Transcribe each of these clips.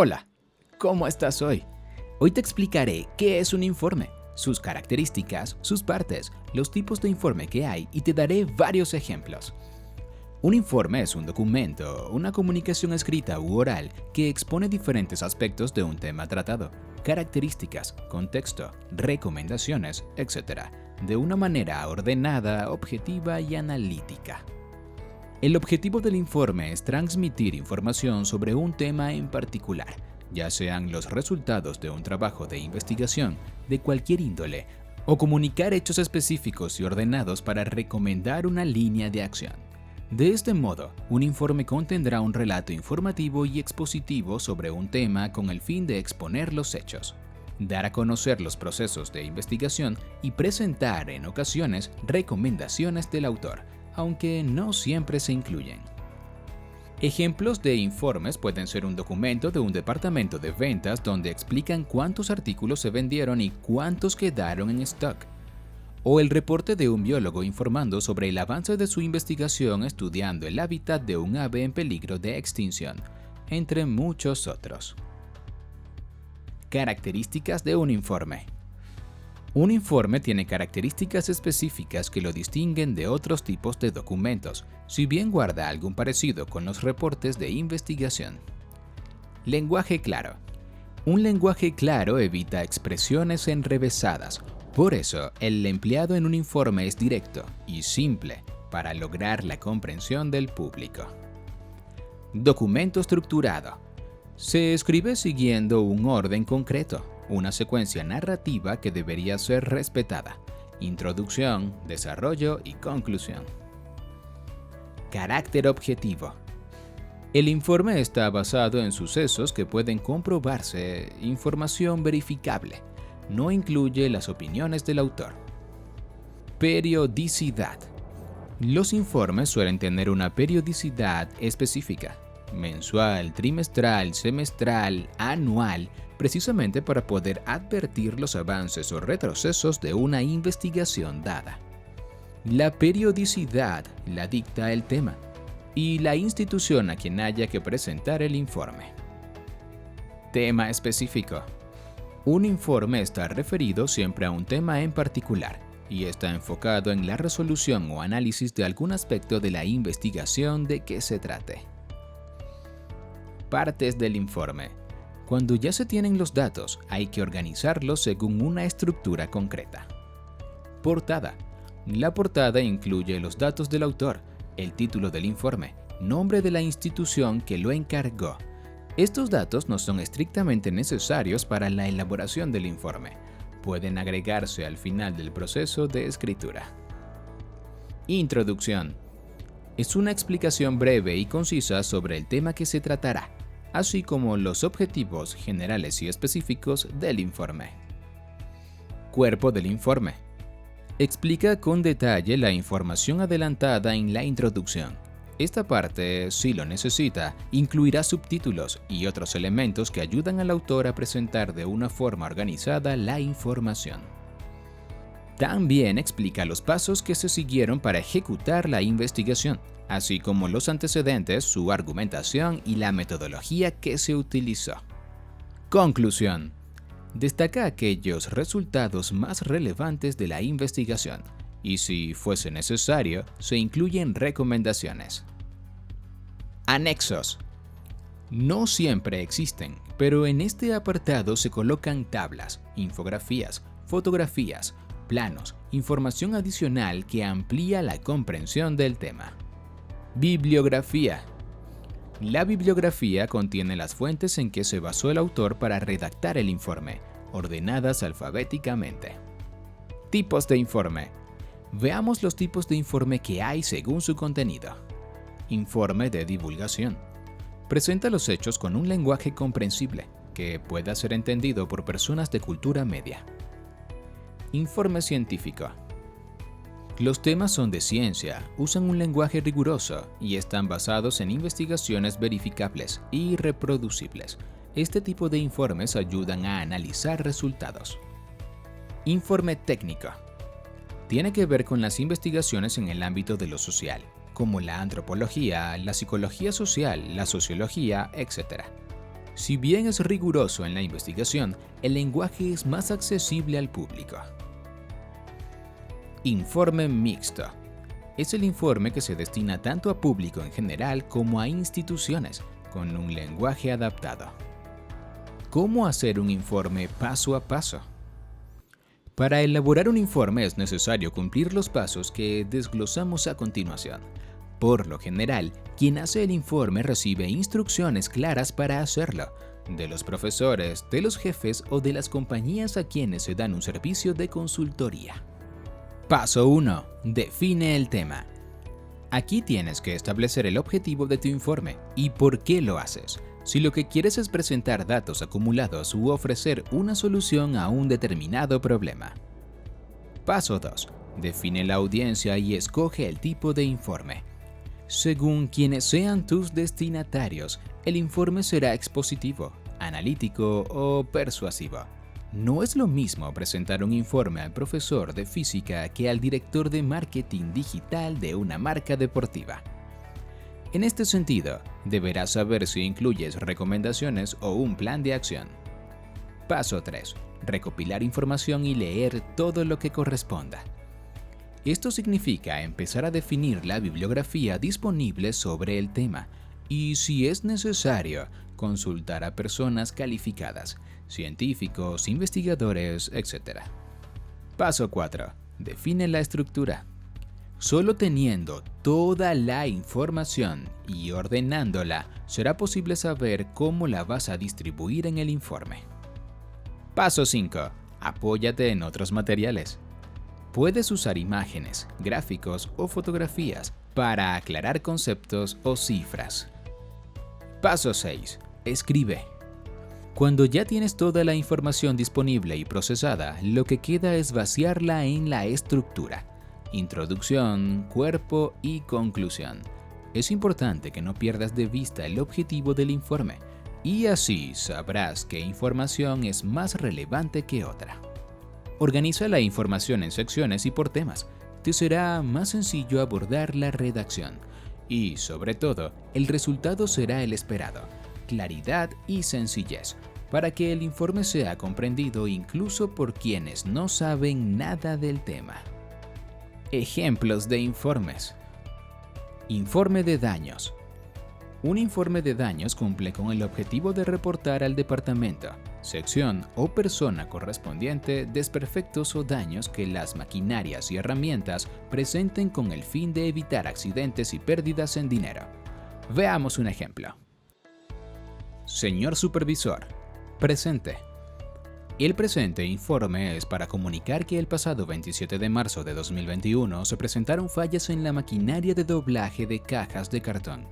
Hola, ¿cómo estás hoy? Hoy te explicaré qué es un informe, sus características, sus partes, los tipos de informe que hay y te daré varios ejemplos. Un informe es un documento, una comunicación escrita u oral que expone diferentes aspectos de un tema tratado, características, contexto, recomendaciones, etc., de una manera ordenada, objetiva y analítica. El objetivo del informe es transmitir información sobre un tema en particular, ya sean los resultados de un trabajo de investigación de cualquier índole o comunicar hechos específicos y ordenados para recomendar una línea de acción. De este modo, un informe contendrá un relato informativo y expositivo sobre un tema con el fin de exponer los hechos, dar a conocer los procesos de investigación y presentar, en ocasiones, recomendaciones del autor, aunque no siempre se incluyen. Ejemplos de informes pueden ser un documento de un departamento de ventas donde explican cuántos artículos se vendieron y cuántos quedaron en stock, o el reporte de un biólogo informando sobre el avance de su investigación estudiando el hábitat de un ave en peligro de extinción, entre muchos otros. Características de un informe. Un informe tiene características específicas que lo distinguen de otros tipos de documentos, si bien guarda algún parecido con los reportes de investigación. Lenguaje claro. Un lenguaje claro evita expresiones enrevesadas, por eso el empleado en un informe es directo y simple para lograr la comprensión del público. Documento estructurado. Se escribe siguiendo un orden concreto, una secuencia narrativa que debería ser respetada: introducción, desarrollo y conclusión. Carácter objetivo. El informe está basado en sucesos que pueden comprobarse, información verificable. No incluye las opiniones del autor. Periodicidad. Los informes suelen tener una periodicidad específica: mensual, trimestral, semestral, anual, precisamente para poder advertir los avances o retrocesos de una investigación dada. La periodicidad la dicta el tema y la institución a quien haya que presentar el informe. Tema específico. Un informe está referido siempre a un tema en particular y está enfocado en la resolución o análisis de algún aspecto de la investigación de que se trate. Partes del informe. Cuando ya se tienen los datos, hay que organizarlos según una estructura concreta. Portada. La portada incluye los datos del autor, el título del informe, nombre de la institución que lo encargó. Estos datos no son estrictamente necesarios para la elaboración del informe. Pueden agregarse al final del proceso de escritura. Introducción. Es una explicación breve y concisa sobre el tema que se tratará, así como los objetivos generales y específicos del informe. Cuerpo del informe. Explica con detalle la información adelantada en la introducción. Esta parte, si lo necesita, incluirá subtítulos y otros elementos que ayudan al autor a presentar de una forma organizada la información. También explica los pasos que se siguieron para ejecutar la investigación, así como los antecedentes, su argumentación y la metodología que se utilizó. Conclusión. Destaca aquellos resultados más relevantes de la investigación y, si fuese necesario, se incluyen recomendaciones. Anexos. No siempre existen, pero en este apartado se colocan tablas, infografías, fotografías, planos, información adicional que amplía la comprensión del tema. Bibliografía. La bibliografía contiene las fuentes en que se basó el autor para redactar el informe, ordenadas alfabéticamente. Tipos de informe. Veamos los tipos de informe que hay según su contenido. Informe de divulgación. Presenta los hechos con un lenguaje comprensible, que pueda ser entendido por personas de cultura media. Informe científico. Los temas son de ciencia, usan un lenguaje riguroso y están basados en investigaciones verificables y reproducibles. Este tipo de informes ayudan a analizar resultados. Informe técnico. Tiene que ver con las investigaciones en el ámbito de lo social, como la antropología, la psicología social, la sociología, etc. Si bien es riguroso en la investigación, el lenguaje es más accesible al público. Informe mixto. Es el informe que se destina tanto a público en general como a instituciones, con un lenguaje adaptado. ¿Cómo hacer un informe paso a paso? Para elaborar un informe es necesario cumplir los pasos que desglosamos a continuación. Por lo general, quien hace el informe recibe instrucciones claras para hacerlo, de los profesores, de los jefes o de las compañías a quienes se dan un servicio de consultoría. Paso 1. Define el tema. Aquí tienes que establecer el objetivo de tu informe y por qué lo haces. Si lo que quieres es presentar datos acumulados u ofrecer una solución a un determinado problema. Paso 2. Define la audiencia y escoge el tipo de informe. Según quienes sean tus destinatarios, el informe será expositivo, analítico o persuasivo. No es lo mismo presentar un informe al profesor de física que al director de marketing digital de una marca deportiva. En este sentido, deberás saber si incluyes recomendaciones o un plan de acción. Paso 3. Recopilar información y leer todo lo que corresponda. Esto significa empezar a definir la bibliografía disponible sobre el tema y, si es necesario, consultar a personas calificadas, científicos, investigadores, etc. Paso 4. Define la estructura. Solo teniendo toda la información y ordenándola, será posible saber cómo la vas a distribuir en el informe. Paso 5. Apóyate en otros materiales. Puedes usar imágenes, gráficos o fotografías para aclarar conceptos o cifras. Paso 6. Escribe. Cuando ya tienes toda la información disponible y procesada, lo que queda es vaciarla en la estructura. Introducción, cuerpo y conclusión. Es importante que no pierdas de vista el objetivo del informe, y así sabrás qué información es más relevante que otra. Organiza la información en secciones y por temas. Te será más sencillo abordar la redacción. Y, sobre todo, el resultado será el esperado: claridad y sencillez, para que el informe sea comprendido incluso por quienes no saben nada del tema. Ejemplos de informes. Informe de daños. Un informe de daños cumple con el objetivo de reportar al departamento, sección o persona correspondiente desperfectos o daños que las maquinarias y herramientas presenten con el fin de evitar accidentes y pérdidas en dinero. Veamos un ejemplo. Señor supervisor, presente. El presente informe es para comunicar que el pasado 27 de marzo de 2021 se presentaron fallas en la maquinaria de doblaje de cajas de cartón,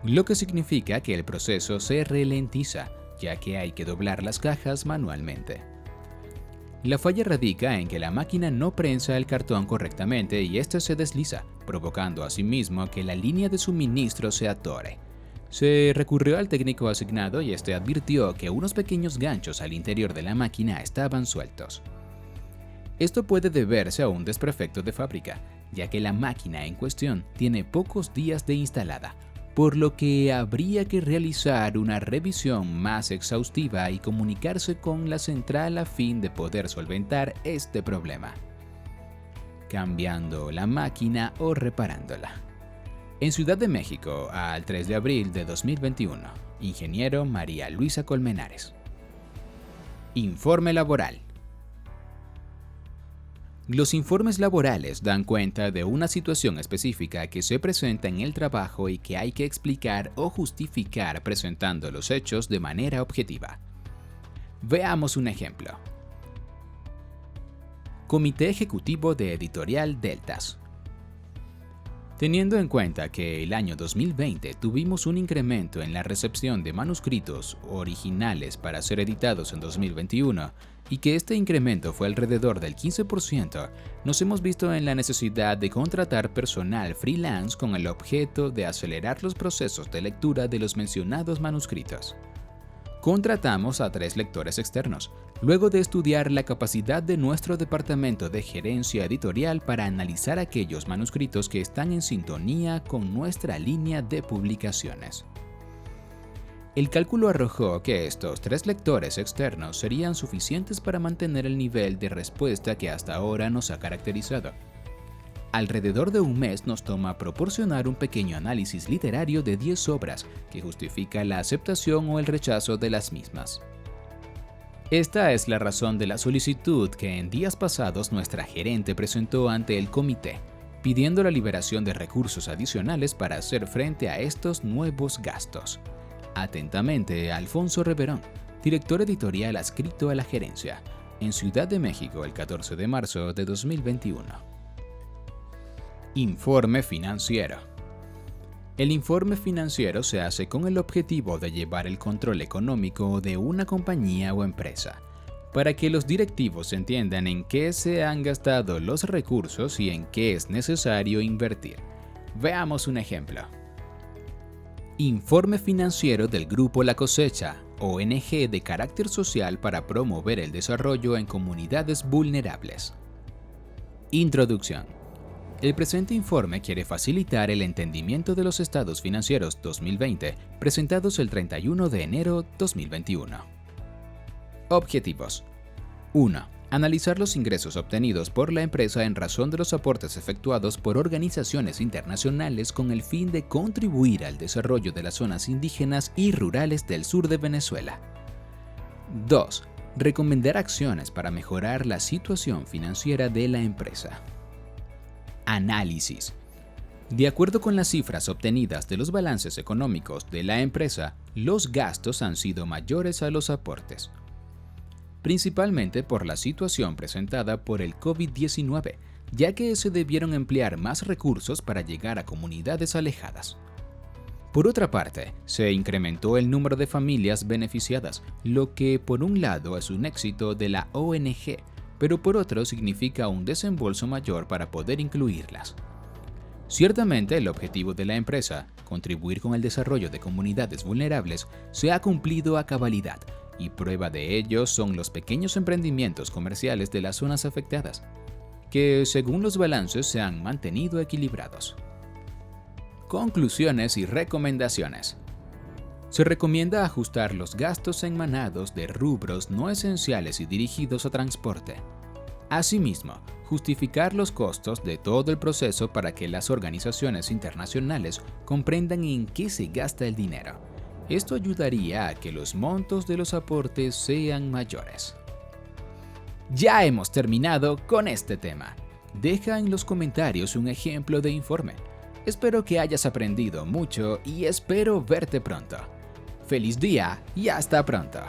lo que significa que el proceso se ralentiza, ya que hay que doblar las cajas manualmente. La falla radica en que la máquina no prensa el cartón correctamente y este se desliza, provocando asimismo que la línea de suministro se atore. Se recurrió al técnico asignado y este advirtió que unos pequeños ganchos al interior de la máquina estaban sueltos. Esto puede deberse a un desperfecto de fábrica, ya que la máquina en cuestión tiene pocos días de instalada, por lo que habría que realizar una revisión más exhaustiva y comunicarse con la central a fin de poder solventar este problema, cambiando la máquina o reparándola. En Ciudad de México, al 3 de abril de 2021, ingeniero María Luisa Colmenares. Informe laboral. Los informes laborales dan cuenta de una situación específica que se presenta en el trabajo y que hay que explicar o justificar presentando los hechos de manera objetiva. Veamos un ejemplo. Comité Ejecutivo de Editorial Deltas. Teniendo en cuenta que el año 2020 tuvimos un incremento en la recepción de manuscritos originales para ser editados en 2021 y que este incremento fue alrededor del 15%, nos hemos visto en la necesidad de contratar personal freelance con el objeto de acelerar los procesos de lectura de los mencionados manuscritos. Contratamos a 3 lectores externos, luego de estudiar la capacidad de nuestro departamento de gerencia editorial para analizar aquellos manuscritos que están en sintonía con nuestra línea de publicaciones. El cálculo arrojó que estos 3 lectores externos serían suficientes para mantener el nivel de respuesta que hasta ahora nos ha caracterizado. Alrededor de un mes nos toma proporcionar un pequeño análisis literario de 10 obras que justifica la aceptación o el rechazo de las mismas. Esta es la razón de la solicitud que en días pasados nuestra gerente presentó ante el comité, pidiendo la liberación de recursos adicionales para hacer frente a estos nuevos gastos. Atentamente, Alfonso Reverón, director editorial adscrito a la gerencia, en Ciudad de México el 14 de marzo de 2021. Informe financiero. El informe financiero se hace con el objetivo de llevar el control económico de una compañía o empresa, para que los directivos entiendan en qué se han gastado los recursos y en qué es necesario invertir. Veamos un ejemplo. Informe financiero del Grupo La Cosecha, ONG de carácter social para promover el desarrollo en comunidades vulnerables. Introducción. El presente informe quiere facilitar el entendimiento de los estados financieros 2020 presentados el 31 de enero 2021. Objetivos. 1. Analizar los ingresos obtenidos por la empresa en razón de los aportes efectuados por organizaciones internacionales con el fin de contribuir al desarrollo de las zonas indígenas y rurales del sur de Venezuela. 2. Recomendar acciones para mejorar la situación financiera de la empresa. Análisis. De acuerdo con las cifras obtenidas de los balances económicos de la empresa, los gastos han sido mayores a los aportes, principalmente por la situación presentada por el COVID-19, ya que se debieron emplear más recursos para llegar a comunidades alejadas. Por otra parte, se incrementó el número de familias beneficiadas, lo que por un lado es un éxito de la ONG, pero por otro significa un desembolso mayor para poder incluirlas. Ciertamente, el objetivo de la empresa, contribuir con el desarrollo de comunidades vulnerables, se ha cumplido a cabalidad, y prueba de ello son los pequeños emprendimientos comerciales de las zonas afectadas, que según los balances se han mantenido equilibrados. Conclusiones y recomendaciones. Se recomienda ajustar los gastos enmanados de rubros no esenciales y dirigidos a transporte. Asimismo, justificar los costos de todo el proceso para que las organizaciones internacionales comprendan en qué se gasta el dinero. Esto ayudaría a que los montos de los aportes sean mayores. Ya hemos terminado con este tema. Deja en los comentarios un ejemplo de informe. Espero que hayas aprendido mucho y espero verte pronto. ¡Feliz día y hasta pronto!